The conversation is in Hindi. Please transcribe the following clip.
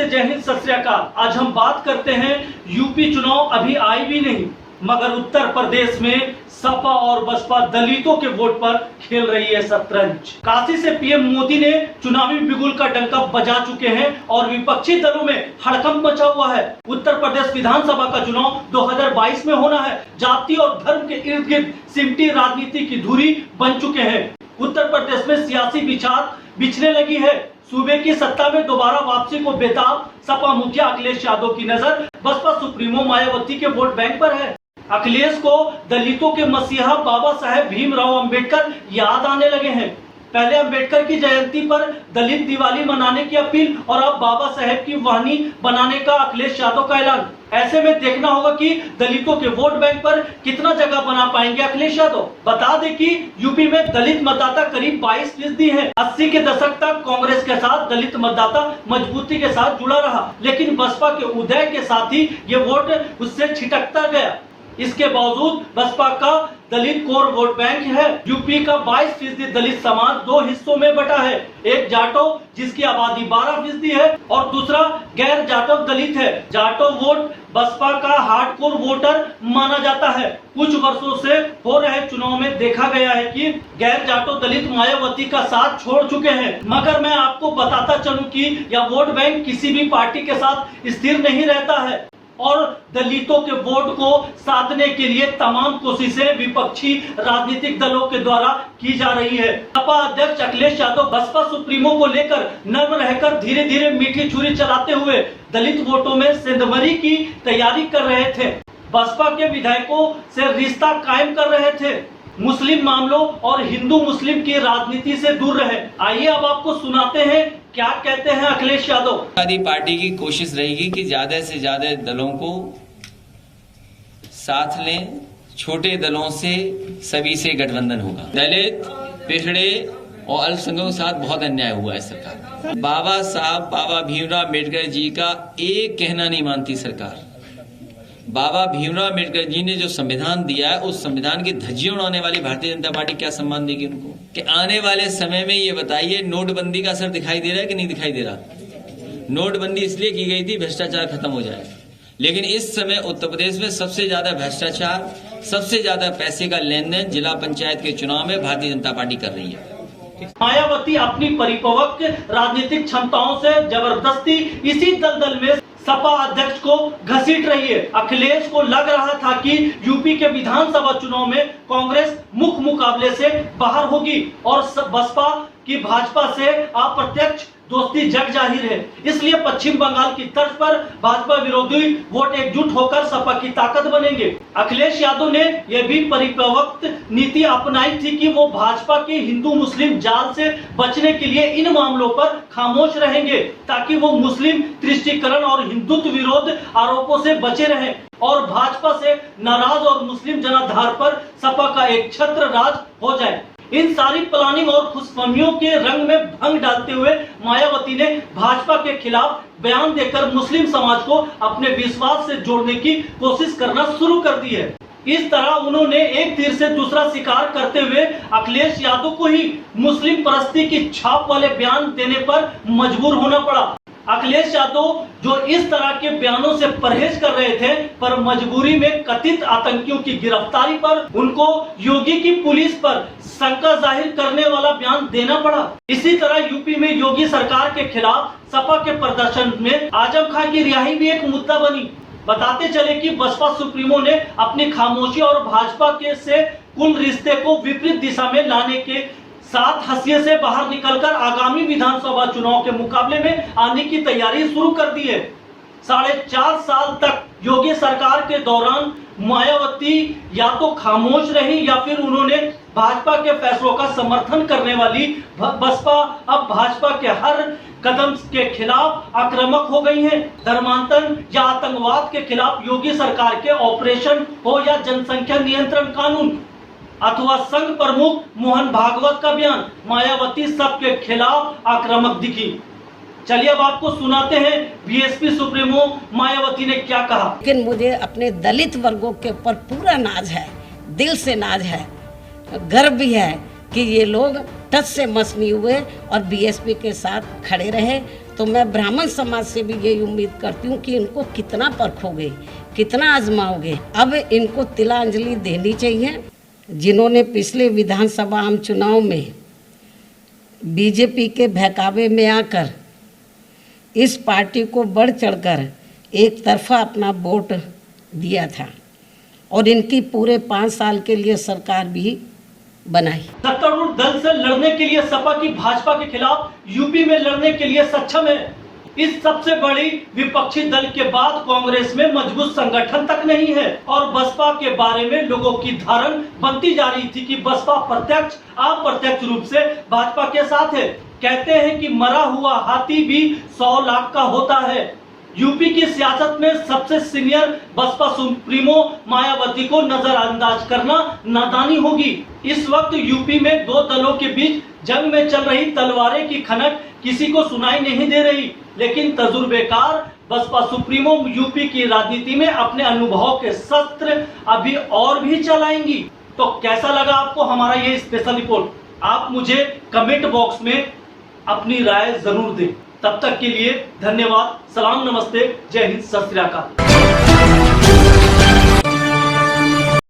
जय हिंद, सत श्री अकाल। आज हम बात करते हैं यूपी चुनाव अभी आई भी नहीं, मगर उत्तर प्रदेश में सपा और बसपा दलितों के वोट पर खेल रही है शतरंज। काशी से पीएम मोदी ने चुनावी बिगुल का डंका बजा चुके हैं और विपक्षी दलों में हड़कंप मचा हुआ है। उत्तर प्रदेश विधानसभा का चुनाव 2022 में होना है। जाति और धर्म के इर्द गिर्द सिमटी राजनीति की धुरी बन चुके हैं। उत्तर प्रदेश में सियासी विचार बिछने लगी है। सूबे की सत्ता में दोबारा वापसी को बेताब सपा मुखिया अखिलेश यादव की नजर बसपा सुप्रीमो मायावती के वोट बैंक पर है। अखिलेश को दलितों के मसीहा बाबा साहेब भीमराव अंबेडकर याद आने लगे हैं। पहले अंबेडकर की जयंती पर दलित दिवाली मनाने की अपील और अब बाबा साहेब की वाहनी बनाने का अखिलेश यादव का ऐलान। ऐसे में देखना होगा कि दलितों के वोट बैंक पर कितना जगह बना पाएंगे अखिलेश यादव। बता दें कि यूपी में दलित मतदाता करीब 22% है। 80 के दशक तक कांग्रेस के साथ दलित मतदाता मजबूती के साथ जुड़ा रहा, लेकिन बसपा के उदय के साथ ही ये वोट उससे छिटकता गया। इसके बावजूद बसपा का दलित कोर वोट बैंक है। यूपी का 22% दलित समाज दो हिस्सों में बटा है। एक जाटव जिसकी आबादी 12% है और दूसरा गैर जाटव दलित है। जाटव वोट बसपा का हार्डकोर वोटर माना जाता है। कुछ वर्षों से हो रहे चुनाव में देखा गया है कि गैर जाटव दलित मायावती का साथ छोड़ चुके हैं। मगर मैं आपको बताता चलूं कि यह वोट बैंक किसी भी पार्टी के साथ स्थिर नहीं रहता है और दलितों के वोट को साधने के लिए तमाम कोशिशें विपक्षी राजनीतिक दलों के द्वारा की जा रही है। सपा अध्यक्ष अखिलेश यादव बसपा सुप्रीमो को लेकर नर्म रहकर धीरे धीरे मीठी छुरी चलाते हुए दलित वोटों में सेंधमारी की तैयारी कर रहे थे। बसपा के विधायकों से रिश्ता कायम कर रहे थे। मुस्लिम मामलों और हिंदू मुस्लिम की राजनीति से दूर रहे। आइए अब आपको सुनाते हैं क्या कहते हैं अखिलेश यादव। पार्टी की कोशिश रहेगी कि ज्यादा से ज्यादा दलों को साथ लें। छोटे दलों से सभी से गठबंधन होगा। दलित, पिछड़े और अल्पसंख्यकों के साथ बहुत अन्याय हुआ है सरकार। बाबा साहब बाबा भीमराव अम्बेडकर जी का एक कहना नहीं मानती सरकार। बाबा भीमराव अम्बेडकर जी ने जो संविधान दिया है, उस संविधान की धज्जियां उड़ाने वाली भारतीय जनता पार्टी क्या सम्मान देगी उनको? कि आने वाले समय में ये बताइए, नोटबंदी का असर दिखाई दे रहा है कि नहीं दिखाई दे रहा? नोटबंदी इसलिए की गई थी भ्रष्टाचार खत्म हो जाए, लेकिन इस समय उत्तर प्रदेश में सबसे ज्यादा भ्रष्टाचार, सबसे ज्यादा पैसे का लेन देन जिला पंचायत के चुनाव में भारतीय जनता पार्टी कर रही है। मायावती अपनी परिपक्व राजनीतिक क्षमताओं से जबरदस्ती इसी दलदल में सपा अध्यक्ष को घसीट रही है। अखिलेश को लग रहा था कि यूपी के विधानसभा चुनाव में कांग्रेस मुकाबले से बाहर होगी और बसपा की भाजपा से अप्रत्यक्ष दोस्ती जग जाहिर है। इसलिए पश्चिम बंगाल की तर्ज पर भाजपा विरोधी वोट एकजुट होकर सपा की ताकत बनेंगे। अखिलेश यादव ने यह भी परिपक्व नीति अपनाई थी कि वो भाजपा के हिंदू मुस्लिम जाल से बचने के लिए इन मामलों पर खामोश रहेंगे, ताकि वो मुस्लिम तुष्टीकरण और हिंदुत्व विरोध आरोपों से बचे रहें और भाजपा से नाराज और मुस्लिम जनाधार पर सपा का एक छत्र राज हो जाए। इन सारी प्लानिंग और खुशफहमियों के रंग में भंग डालते हुए मायावती ने भाजपा के खिलाफ बयान देकर मुस्लिम समाज को अपने विश्वास से जोड़ने की कोशिश करना शुरू कर दी है। इस तरह उन्होंने एक तीर से दूसरा शिकार करते हुए अखिलेश यादव को ही मुस्लिम परस्ती की छाप वाले बयान देने पर मजबूर होना पड़ा। अखिलेश यादव जो इस तरह के बयानों से परहेज कर रहे थे, पर मजबूरी में कथित आतंकियों की गिरफ्तारी पर उनको योगी की पुलिस पर शंका जाहिर करने वाला बयान देना पड़ा। इसी तरह यूपी में योगी सरकार के खिलाफ सपा के प्रदर्शन में आजम खान की रिहाई भी एक मुद्दा बनी। बताते चले कि बसपा सुप्रीमो ने अपनी खामोशी और भाजपा के से कुल रिश्ते को विपरीत दिशा में लाने के साथ हंसिये से बाहर निकलकर आगामी विधानसभा चुनाव के मुकाबले में आने की तैयारी शुरू कर दी है। 4.5 साल तक योगी सरकार के दौरान मायावती या तो खामोश रही या फिर उन्होंने भाजपा के फैसलों का समर्थन करने वाली बसपा अब भाजपा के हर कदम के खिलाफ आक्रामक हो गई है। धर्मांतरण या आतंकवाद के खिलाफ योगी सरकार के ऑपरेशन हो या जनसंख्या नियंत्रण कानून अथवा संघ प्रमुख मोहन भागवत का बयान, मायावती सबके खिलाफ आक्रामक दिखी। चलिए अब आपको सुनाते हैं बीएसपी सुप्रीमो मायावती ने क्या कहा। लेकिन मुझे अपने दलित वर्गों के ऊपर पूरा नाज है, दिल से नाज है, गर्व भी है कि ये लोग टच से मस नहीं हुए और बीएसपी के साथ खड़े रहे तो मैं ब्राह्मण समाज से भी यही उम्मीद करती हूँ कि इनको कितना परखोगे, कितना आजमाओगे। अब इनको तिलांजलि देनी चाहिए। जिन्होंने पिछले विधानसभा आम चुनाव में बीजेपी के बहकावे में आकर इस पार्टी को बढ़ चढ़कर एक तरफा अपना वोट दिया था और इनकी पूरे 5 साल के लिए सरकार भी बनाई। सत्तारूढ़ दल से लड़ने के लिए सपा की भाजपा के खिलाफ यूपी में लड़ने के लिए सक्षम है। इस सबसे बड़ी विपक्षी दल के बाद कांग्रेस में मजबूत संगठन तक नहीं है और बसपा के बारे में लोगों की धारणा बनती जा रही थी कि बसपा प्रत्यक्ष अप्रत्यक्ष रूप से भाजपा के साथ है। कहते हैं कि मरा हुआ हाथी भी 100 लाख का होता है। यूपी की सियासत में सबसे सीनियर बसपा सुप्रीमो मायावती को नजरअंदाज करना नादानी होगी। इस वक्त यूपी में 2 दलों के बीच जंग में चल रही तलवारें की खनक किसी को सुनाई नहीं दे रही, लेकिन तजुर्बेकार बसपा सुप्रीमो यूपी की राजनीति में अपने अनुभव के शस्त्र अभी और भी चलाएंगी। तो कैसा लगा आपको हमारा ये स्पेशल रिपोर्ट? आप मुझे कमेंट बॉक्स में अपनी राय जरूर दें। तब तक के लिए धन्यवाद। सलाम, नमस्ते, जय हिंद, सत श्री अकाल।